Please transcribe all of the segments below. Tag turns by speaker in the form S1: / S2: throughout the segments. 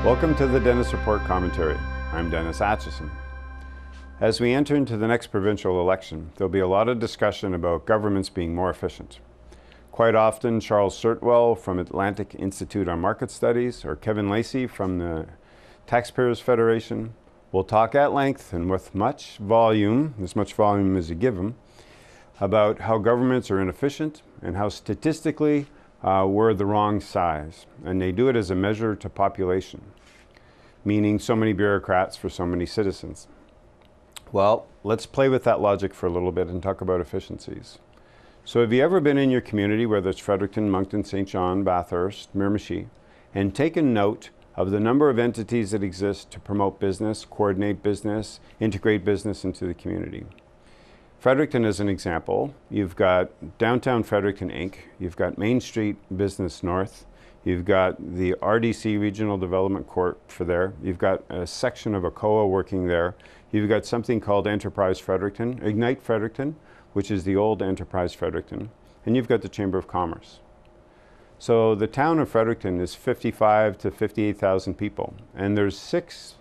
S1: Welcome to the Dennis Report Commentary. I'm Dennis Atchison. As we enter into the next provincial election, there'll be a lot of discussion about governments being more efficient. Quite often, Charles Sirtwell from Atlantic Institute on Market Studies or Kevin Lacey from the Taxpayers Federation will talk at length and with much volume, as much volume as you give them, about how governments are inefficient and how statistically we're the wrong size. And they do it as a measure to population, meaning so many bureaucrats for so many citizens. Well, let's play with that logic for a little bit and talk about efficiencies. So have you ever been in your community, whether it's Fredericton, Moncton, St. John, Bathurst, Miramichi, and taken note of the number of entities that exist to promote business, coordinate business, integrate business into the community? Fredericton is an example. You've got Downtown Fredericton Inc., you've got Main Street Business North, you've got the RDC Regional Development Corp for there, you've got a section of ACOA working there, you've got something called Enterprise Fredericton, Ignite Fredericton, which is the old Enterprise Fredericton, and you've got the Chamber of Commerce. So the town of Fredericton is 55 to 58,000 people, and there's 6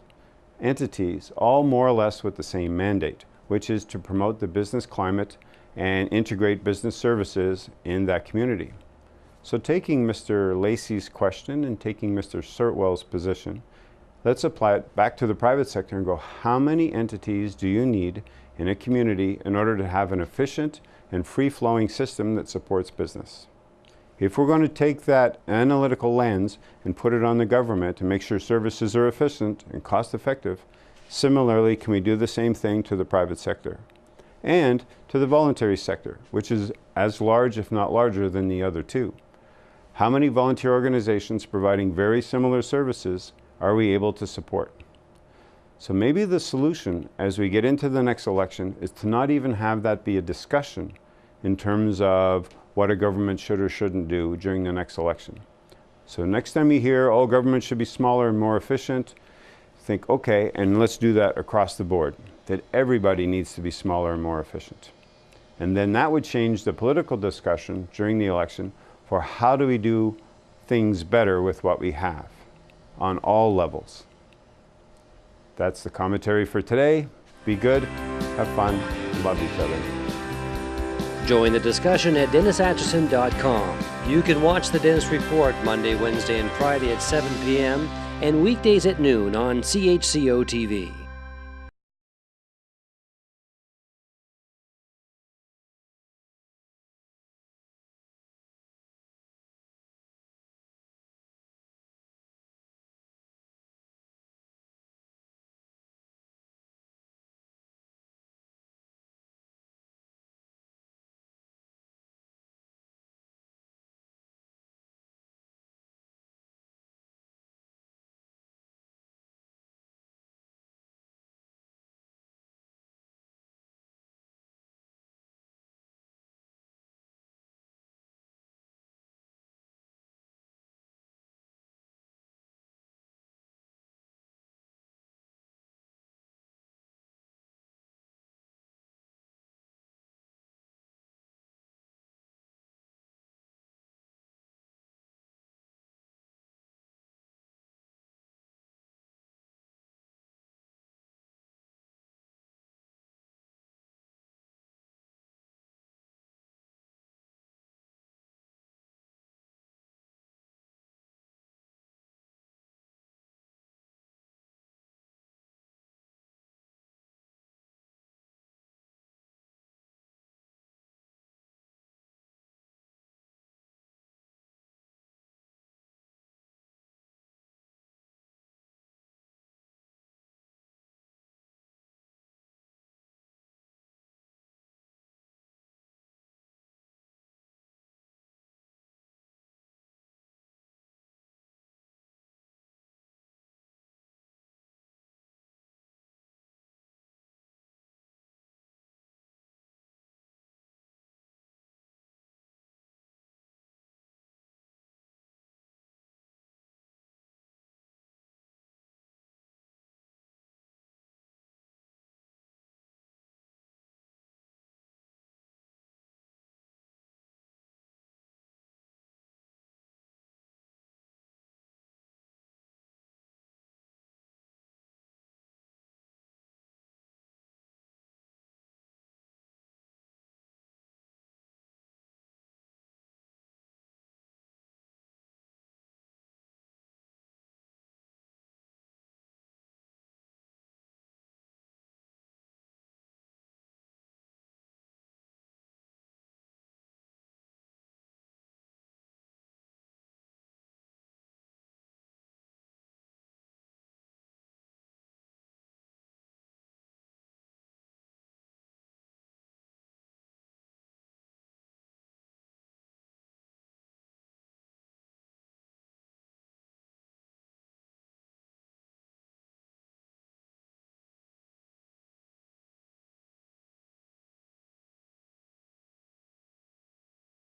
S1: entities, all more or less with the same mandate, which is to promote the business climate and integrate business services in that community. So taking Mr. Lacey's question and taking Mr. Sirtwell's position, let's apply it back to the private sector and go, how many entities do you need in a community in order to have an efficient and free-flowing system that supports business? If we're going to take that analytical lens and put it on the government to make sure services are efficient and cost-effective, similarly, can we do the same thing to the private sector and to the voluntary sector, which is as large, if not larger, than the other two? How many volunteer organizations providing very similar services are we able to support? So maybe the solution as we get into the next election is to not even have that be a discussion in terms of what a government should or shouldn't do during the next election. So next time you hear, oh, government should be smaller and more efficient, think, okay, and let's do that across the board, that everybody needs to be smaller and more efficient. And then that would change the political discussion during the election for how do we do things better with what we have on all levels. That's the commentary for today. Be good, have fun, love each other.
S2: Join the discussion at DennisAtchison.com. You can watch the Dennis Report Monday, Wednesday, and Friday at 7 p.m. and weekdays at noon on CHCO TV.